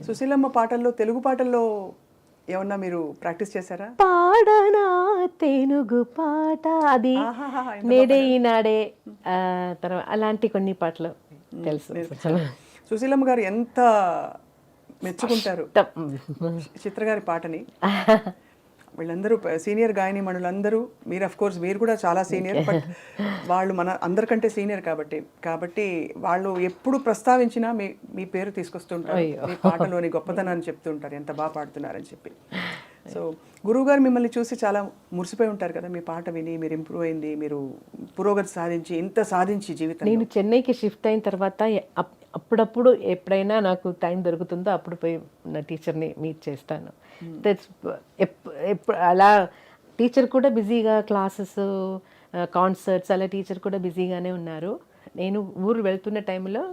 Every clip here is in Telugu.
సుశీలమ్మ పాటల్లో తెలుగు పాటల్లో ఏమన్నా మీరు ప్రాక్టీస్ చేశారా? పాడనా తెనుగు పాట అది ఆహాహా, ఎంత నేడే ఈనాడే తర్వాత అలాంటి కొన్ని పాటలు తెలుసు. సుశీలమ్మ గారు ఎంత మెచ్చుకుంటారు చిత్ర గారి పాటని. వీళ్ళందరూ సీనియర్ గాయని మనులందరూ, మీరు అఫ్ కోర్స్ మీరు కూడా చాలా సీనియర్, బట్ వాళ్ళు మన అందరికంటే సీనియర్ కాబట్టి వాళ్ళు ఎప్పుడు ప్రస్తావించినా మీ పేరు తీసుకొస్తుంటారు, మీ పాటలోని గొప్పతనాన్ని చెప్తుంటారు, ఎంత బాగా పాడుతున్నారని చెప్పి. సో గురువు గారు మిమ్మల్ని చూసి చాలా మురిసిపోయి ఉంటారు కదా, మీ పాట విని మీరు ఇంప్రూవ్ అయింది, మీరు పురోగతి సాధించి ఇంత సాధించి జీవితం. నేను చెన్నైకి షిఫ్ట్ అయిన తర్వాత అప్పుడప్పుడు ఎప్పుడైనా నాకు టైం దొరుకుతుందో అప్పుడు పోయి నా టీచర్ని మీట్ చేస్తాను. అలా టీచర్ కూడా బిజీగా క్లాసెస్ కాన్సర్ట్స్ అలా టీచర్ కూడా బిజీగానే ఉన్నారు. నేను ఊరు వెళ్తున్న టైంలో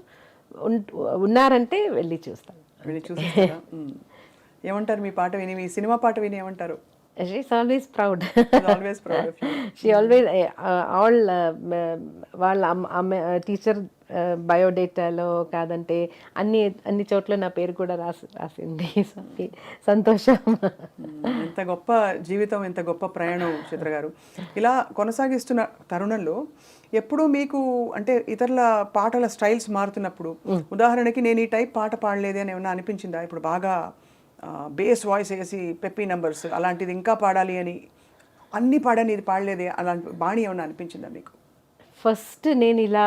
ఉన్నారంటే వెళ్ళి చూస్తాను. ఏమంటారు మీ పాట విని, మీ సినిమా పాట విని ఏమంటారు? She's always proud. Always proud of you. She always all వాళ్ళ టీచర్ బయోడేటాలో కాదంటే అన్ని చోట్ల నా పేరు కూడా రాసింది. సంతోషం. ఎంత గొప్ప జీవితం, ఎంత గొప్ప ప్రయాణం చిత్ర గారు. ఇలా కొనసాగిస్తున్న తరుణంలో ఎప్పుడు మీకు అంటే ఇతరుల పాటల స్టైల్స్ మారుతున్నప్పుడు, ఉదాహరణకి నేను ఈ టైప్ పాట పాడలేదే అని ఏమన్నా అనిపించిందా? ఇప్పుడు బాగా బేస్ వాయిస్ వేసి పెప్పీ నెంబర్స్ అలాంటిది ఇంకా పాడాలి అని అన్నీ పాడని ఇది పాడలేదే అలాంటి బాణి ఏమన్నా అనిపించిందా మీకు? ఫస్ట్ నేను ఇలా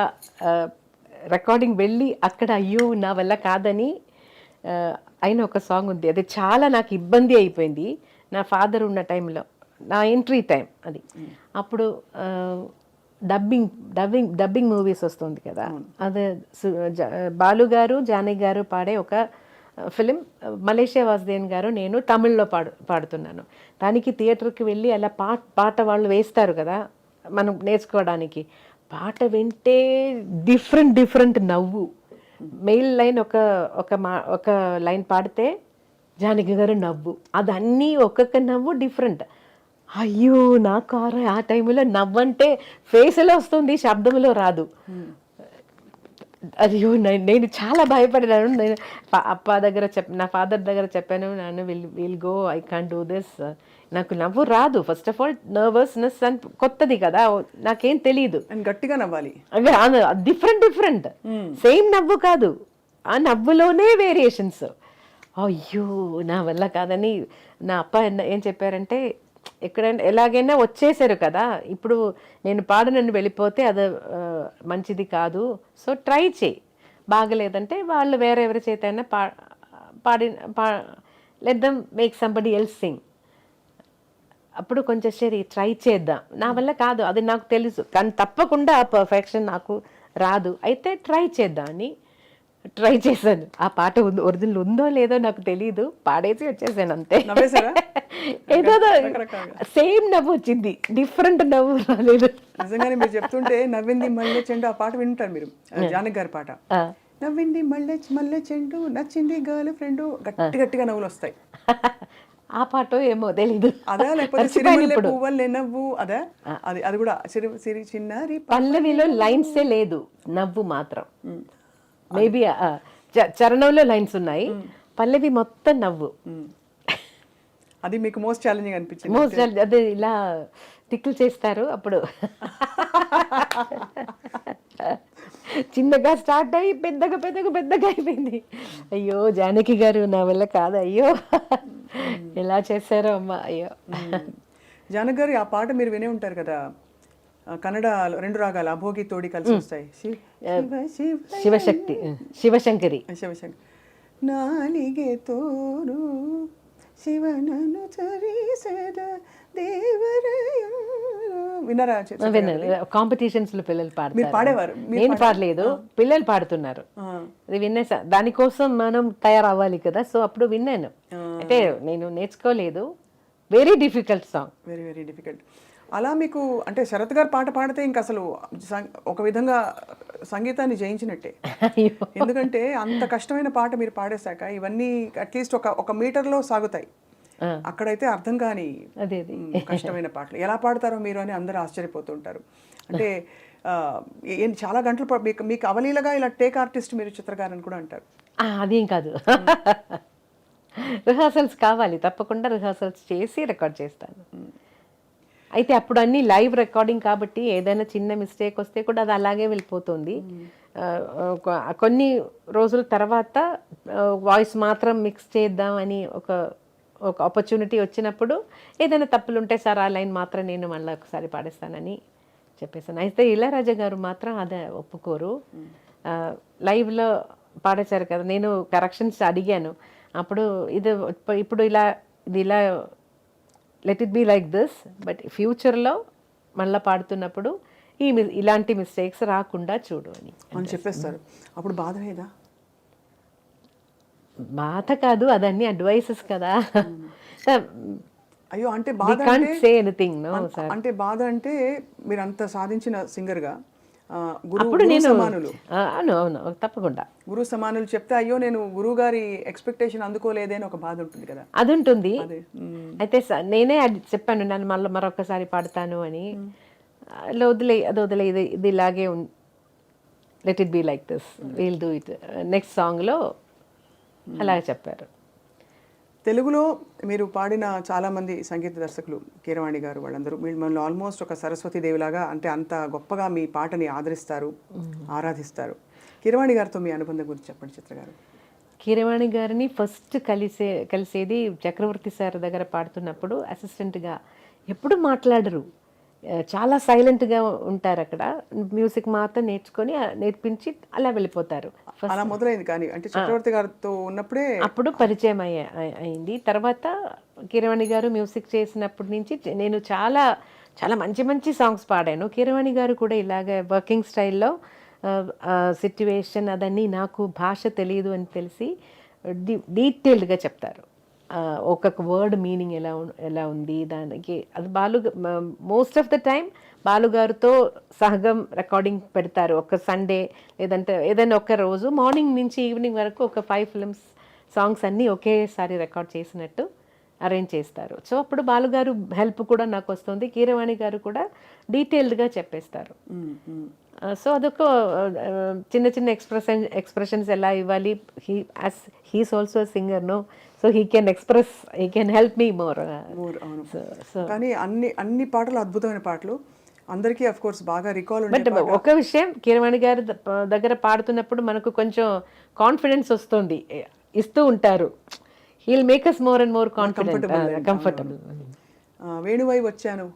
రికార్డింగ్ వెళ్ళి అక్కడ అయ్యో నా వల్ల కాదని అయిన ఒక సాంగ్ ఉంది, అది చాలా నాకు ఇబ్బంది అయిపోయింది. నా ఫాదర్ ఉన్న టైంలో నా ఎంట్రీ టైం అది. అప్పుడు డబ్బింగ్ మూవీస్ వస్తుంది కదా, అదే బాలు గారు జానకి గారు పాడే ఒక ఫిలిం, మలేషియా వాసుదేవన్ గారు నేను తమిళ్లో పాడుతున్నాను. దానికి థియేటర్కి వెళ్ళి అలా పాట వాళ్ళు వేస్తారు కదా మనం నేర్చుకోవడానికి. పాట వింటే డిఫరెంట్ నవ్వు. మెయిల్ లైన్ ఒక లైన్ పాడితే జానకి గారు నవ్వు, అదన్నీ ఒక్కొక్క నవ్వు డిఫరెంట్. అయ్యో నాకు ఆ టైంలో నవ్వంటే ఫేస్లో వస్తుంది, శబ్దంలో రాదు. అయ్యో నేను చాలా భయపడినాను. నేను అప్ప దగ్గర నా ఫాదర్ దగ్గర చెప్పాను, నాన్న will go, I can't do this, నాకు నవ్వు రాదు. ఫస్ట్ ఆఫ్ ఆల్ నర్వస్నెస్ అని కొత్తది కదా, నాకేం తెలియదు. గట్టిగా నవ్వాలి, డిఫరెంట్ సేమ్ నవ్వు కాదు, ఆ నవ్వులోనే వేరియేషన్స్. అయ్యో నా వల్ల కాదని నా అప్ప ఏం చెప్పారంటే, ఎక్కడైనా ఎలాగైనా వచ్చేసారు కదా, ఇప్పుడు నేను పాడనని వెళ్ళిపోతే అది మంచిది కాదు, సో ట్రై చేయి, బాగలేదంటే వాళ్ళు ఎవరి చేత అయినా let them make somebody else Singh. అప్పుడు కొంచెం సరే ట్రై చేద్దాం, నా వల్ల కాదు అది నాకు తెలుసు, కానీ తప్పకుండా ఆ పర్ఫెక్షన్ నాకు రాదు, అయితే ట్రై చేద్దాం అని ట్రై చేశాను. ఆ పాట ఒరిజినల్ ఉందో లేదో నాకు తెలియదు, పాడేసి వచ్చేసాను అంతే. ఏదో సేమ్ నవ్వు వచ్చింది, డిఫరెంట్ నవ్వు రాలేదు. నిజంగానే మీరు చెప్తుంటే నవ్వింది మల్లె చెండు ఆ పాట వింటారు మీరు, జానకి గారి పాట. నవ్వింది మల్లె చెండు నచ్చింది గర్ల్ ఫ్రెండ్, గట్టిగా నవ్వులు వస్తాయి. ఆ పాట ఏమో తెలీదు. అదా లేకపోతే సిరిమల్లె పువ్వులే నవ్వు, అదా? అది కూడా సిరి చిన్నారి పల్లవిలో లైన్సే లేదు, నవ్వు మాత్రం. మేబీ చరణంలో లైన్స్ ఉన్నాయి, పల్లవి మొత్తం నవ్వు. అది మీకు మోస్ట్ ఛాలెంజింగ్ అనిపించింది? అదే ఇలా టిక్లు చేస్తారు అప్పుడు. చిన్నగా స్టార్ట్ అయ్యి పెద్దగా అయిపోయింది. అయ్యో జానకి గారు నా వల్ల కాదు, అయ్యో ఎలా చేశారో అమ్మ, అయ్యో. జానకి గారు ఆ పాట మీరు వినే ఉంటారు కదా, కన్నడ 2 రాగాలు అభోగి తోడి కలిసి వస్తాయి, శివశంకరి. నాలిగే తోరు శివనను చరిసెద దేవరయం. విన్నారా? కాంపిటీషన్స్ లో పిల్లలు మీరు పాడేవారు? నేను పాడలేదు, పిల్లలు పాడుతున్నారు, అది విన్నా. దానికోసం మనం తయారవ్వాలి కదా, సో అప్పుడు విన్నాను. అంటే నేను నేర్చుకోలేదు. Very difficult song, very difficult. అలా మీకు అంటే శరత్ గారు పాట పాడితే ఇంక అసలు ఒక విధంగా సంగీతాన్ని జయించినట్టే. ఎందుకంటే అంత కష్టమైన పాట మీరు పాడేశాక ఇవన్నీ అట్లీస్ట్ ఒక మీటర్లో సాగుతాయి, అక్కడైతే అర్థం కాని కష్టమైన పాటలు ఎలా పాడతారో మీరు అని అందరూ ఆశ్చర్యపోతుంటారు. అంటే చాలా గంటలు మీకు అవలీలగా ఇలా టేక్ ఆర్టిస్ట్ మీరు చిత్రగారని కూడా అంటారు. అదేం కాదు, రిహార్సల్స్ కావాలి, తప్పకుండా రిహార్సల్స్ చేసి రికార్డ్ చేస్తాను. అయితే అప్పుడు అన్ని లైవ్ రికార్డింగ్ కాబట్టి ఏదైనా చిన్న మిస్టేక్ వస్తే కూడా అది అలాగే వెళ్ళిపోతుంది. కొన్ని రోజుల తర్వాత వాయిస్ మాత్రం మిక్స్ చేద్దామని ఒక ఆపర్చునిటీ వచ్చినప్పుడు ఏదైనా తప్పులు ఉంటే సార్ ఆ లైన్ మాత్రం నేను మళ్ళీ ఒకసారి పాడేస్తానని చెప్పేసాను. అయితే ఇళయరాజా గారు మాత్రం అదే ఒప్పుకోరు. లైవ్లో పాడేశారు కదా, నేను కరెక్షన్స్ అడిగాను. అప్పుడు ఇప్పుడు ఇలా let it be like this, but ఫ్యూచర్లో మళ్ళీ పాడుతున్నప్పుడు ఇలాంటి మిస్టేక్స్ రాకుండా చూడు అని చెప్పేస్తారు. అప్పుడు బాధ లేదా? బాధ కాదు, అదన్నీ అడ్వైసెస్ కదా. అయ్యో, అంటే బాధ అంటే బాధ అంటే మీరు అంత సాధించిన సింగర్గా అప్పుడు నేను అవును తప్పకుండా గురువు సమానులు చెప్తే అయ్యో నేను గురువు గారి ఎక్స్పెక్టేషన్ అందుకోలేదే అని ఒక బాధ ఉంటుంది కదా. అది ఉంటుంది. అయితే నేనే చెప్పాను, నన్ను మళ్ళీ మరొకసారి పాడతాను అని. వదిలే ఇది ఇలాగే let it be like this, will do it next సాంగ్లో అలాగే చెప్పారు. తెలుగులో మీరు పాడిన చాలామంది సంగీత దర్శకులు, కీరవాణి గారు, వాళ్ళందరూ మిమ్మల్ని ఆల్మోస్ట్ ఒక సరస్వతీదేవిలాగా, అంటే అంత గొప్పగా మీ పాటని ఆదరిస్తారు, ఆరాధిస్తారు. కీరవాణి గారితో మీ అనుబంధం గురించి చెప్పండి చిత్ర గారు. కీరవాణి గారిని ఫస్ట్ కలిసేది చక్రవర్తి సార్ దగ్గర పాడుతున్నప్పుడు. అసిస్టెంట్గా ఎప్పుడు మాట్లాడరు, చాలా సైలెంట్గా ఉంటారు. అక్కడ మ్యూజిక్ మాత్రం నేర్పించి అలా వెళ్ళిపోతారు. అలా మొదలైంది. కానీ అంటే చక్రవర్తి గారితో ఉన్నప్పుడే అప్పుడు పరిచయం అయింది. తర్వాత కీరవాణి గారు మ్యూజిక్ చేసినప్పటి నుంచి నేను చాలా చాలా మంచి మంచి సాంగ్స్ పాడాను. కీరవాణి గారు కూడా ఇలాగ వర్కింగ్ స్టైల్లో సిట్యువేషన్ అదన్నీ, నాకు భాష తెలియదు అని తెలిసి డీటెయిల్డ్గా చెప్తారు. ఒక్కొక్క వర్డ్ మీనింగ్ ఎలా ఉంది దానికి. అది మోస్ట్ ఆఫ్ ద టైం బాలుగారితో సహగం రికార్డింగ్ పెడతారు. ఒక సండే లేదంటే ఏదైనా ఒక రోజు మార్నింగ్ నుంచి ఈవినింగ్ వరకు ఒక 5 ఫిల్మ్స్ సాంగ్స్ అన్నీ ఒకేసారి రికార్డ్ చేసినట్టు అరేంజ్ చేస్తారు. సో అప్పుడు బాలుగారు హెల్ప్ కూడా నాకు వస్తుంది, కీరవాణి గారు కూడా డీటెయిల్డ్గా చెప్పేస్తారు. సో అదొక చిన్న చిన్న ఎక్స్ప్రెషన్స్ ఎలా ఇవ్వాలి. He's also singer no, so he can express, he can help me more. కానీ అన్ని పాటలు అద్భుతమైన పాటలు, అందరికీ అఫ్ కోర్స్ బాగా రికాల్. బట్ ఒక విషయం, కీరవాణి గారి దగ్గర పాడుతున్నప్పుడు మనకు కొంచెం కాన్ఫిడెన్స్ వస్తుంది, ఇస్తూ ఉంటారు. He'll make us more and more comfortable. వేణువై వచ్చాను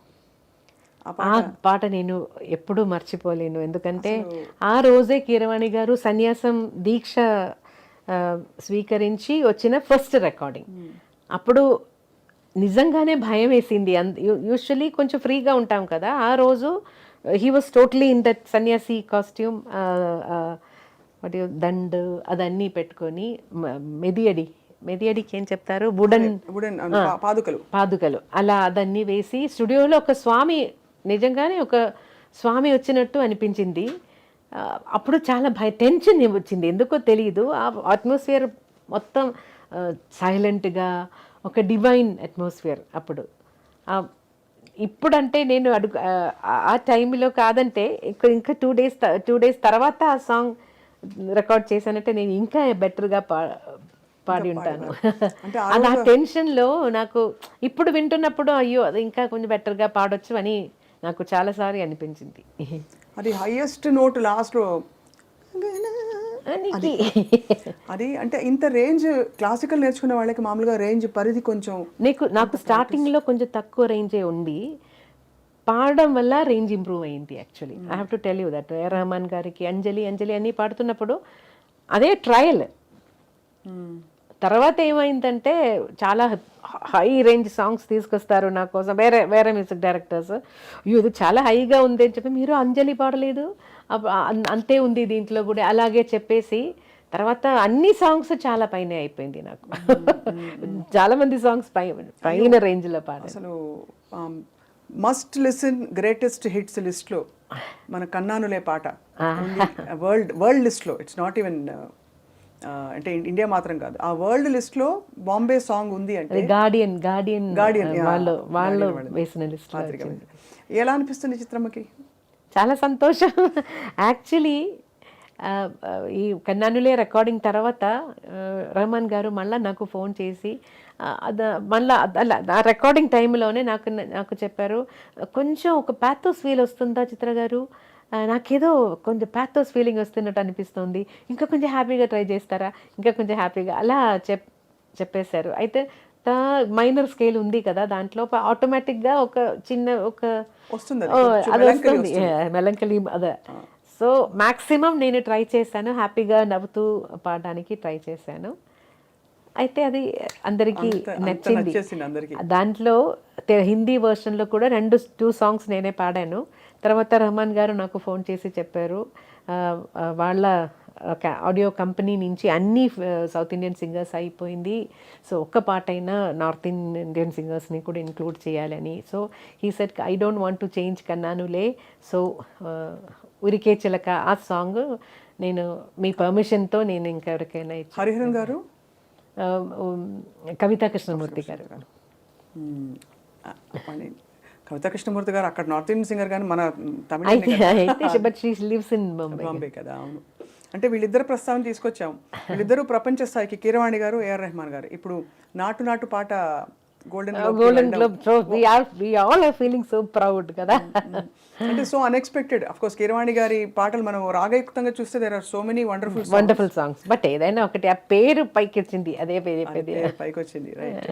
ఆ పాట నేను ఎప్పుడూ మర్చిపోలేను. ఎందుకంటే ఆ రోజే కీరవాణి గారు సన్యాసం దీక్ష స్వీకరించి వచ్చిన ఫస్ట్ రికార్డింగ్. అప్పుడు నిజంగానే భయం వేసింది. యూజువలీ కొంచెం ఫ్రీగా ఉంటాం కదా, ఆ రోజు he was totally in that సన్యాసి కాస్ట్యూమ్, దండ్ అదన్నీ పెట్టుకొని, మెదియడికి ఏం చెప్తారు, పాదుకలు అలా అదన్నీ వేసి స్టూడియోలో ఒక స్వామి, నిజంగానే ఒక స్వామి వచ్చినట్టు అనిపించింది. అప్పుడు చాలా టెన్షన్ వచ్చింది, ఎందుకో తెలియదు. ఆ అట్మాస్ఫియర్ మొత్తం సైలెంట్గా, ఒక డివైన్ అట్మాస్ఫియర్ అప్పుడు. ఇప్పుడంటే నేను ఆ టైంలో కాదంటే ఇంకా 2 డేస్ తర్వాత ఆ సాంగ్ రికార్డ్ చేశానంటే నేను ఇంకా బెటర్గా పాడి ఉంటాను. అది ఆ టెన్షన్లో నాకు ఇప్పుడు వింటున్నప్పుడు అయ్యో అది ఇంకా కొంచెం బెటర్గా పాడొచ్చు అని నాకు చాలాసార్లు అనిపించింది. అది హైయెస్ట్ నోట్ లాస్ట్లో అది అంటే ఇంత రేంజ్ క్లాసికల్ నేర్చుకునే వాళ్ళకి మామూలుగా రేంజ్ పరిధి కొంచెం నాకు స్టార్టింగ్లో కొంచెం తక్కువ రేంజే ఉంది, పాడడం వల్ల రేంజ్ ఇంప్రూవ్ అయింది. Actually I have to tell you that Rahman గారికి అంజలి అన్నీ పాడుతున్నప్పుడు అదే ట్రయల్. తర్వాత ఏమైందంటే చాలా హై రేంజ్ సాంగ్స్ తీసుకొస్తారు నా కోసం వేరే మ్యూజిక్ డైరెక్టర్స్. ఇది చాలా హైగా ఉంది అని చెప్పి, మీరు అంజలి పాడలేదు, అంతే ఉంది దీంట్లో కూడా అలాగే చెప్పేసి, తర్వాత అన్ని సాంగ్స్ చాలా పైన అయిపోయింది నాకు. చాలా మంది సాంగ్స్ పైన రేంజ్లో పాడారు. అసలు మస్ట్ లిసన్ గ్రేటెస్ట్ హిట్స్ లిస్ట్లో మన కన్నానులే పాట వరల్డ్ లిస్ట్లో, ఇట్స్ నాట్ ఈవెన్ అంటే ఇండియా మాత్రం కాదు, ఆ వరల్డ్ లిస్ట్లో బాంబే సాంగ్ ఉంది అంటే గార్డియన్ వాళ్ళు వేసిన లిస్ట్. ఎలా అనిపిస్తుంది చిత్రమ్మకి? చాలా సంతోషం. యాక్చువల్లీ ఈ కన్నానులే రికార్డింగ్ తర్వాత రెహమాన్ గారు మళ్ళీ నాకు ఫోన్ చేసి మళ్ళీ అలా ఆ రికార్డింగ్ టైంలోనే నాకు చెప్పారు, కొంచెం ఒక ప్యాథోస్ ఫీల్ వస్తుందా చిత్ర గారు, నాకేదో కొంచెం ప్యాథోస్ ఫీలింగ్ వస్తున్నట్టు అనిపిస్తుంది, ఇంకా కొంచెం హ్యాపీగా ట్రై చేస్తారా, ఇంకా కొంచెం హ్యాపీగా అలా చెప్పేశారు. అయితే మైనర్ స్కేల్ ఉంది కదా, దాంట్లో ఆటోమేటిక్గా ఒక చిన్న ఒక వస్తుంది అది వస్తుంది మెలంకలీ అదే. సో మ్యాక్సిమం నేను ట్రై చేశాను, హ్యాపీగా నవ్వుతూ పాడడానికి ట్రై చేశాను. అయితే అది అందరికీ నచ్చింది. నచ్చేసింది అందరికీ. దాంట్లో హిందీ వర్షన్లో కూడా 2 సాంగ్స్ నేనే పాడాను. తర్వాత రెహమాన్ గారు నాకు ఫోన్ చేసి చెప్పారు, వాళ్ళ ఆడియో కంపెనీ నుంచి అన్ని సౌత్ ఇండియన్ సింగర్స్ అయిపోయింది, సో ఒక్క పాట అయినా నార్త్ ఇండియన్ సింగర్స్ని కూడా ఇంక్లూడ్ చేయాలని. So he said I don't want to change కన్నానులే, సో ఉరికే చిలక ఆ సాంగ్ నేను మీ పర్మిషన్తో నేను ఇంకెవరికైనా ఇచ్చాను. హరిహరన్ గారు, కవితా కృష్ణమూర్తి గారు. కవితా కృష్ణమూర్తి గారు అక్కడ నార్త్ ఇండియన్ సింగర్ కానీ మన తమిళ అయితే but she lives in Bombay కదా. అవును, అంటే వీళ్ళిద్దరు ప్రస్తావన తీసుకొచ్చాం. వీళ్ళిద్దరూ ప్రపంచ స్థాయికి, కీరవాణి గారు, ఏఆర్ రెహమాన్ గారు. ఇప్పుడు నాటు నాటు పాట golden globe, so we all are feeling so proud కదా. అంటే so unexpected. Of course Keeravani గారి పాటలు మనం రాగయుక్తంగా చూస్తే there are so many wonderful songs, but ఏదైనా ఒకటి ఆ పేరు పైకి వచ్చింది, అదే పేరు పైకి వచ్చింది, రైట్.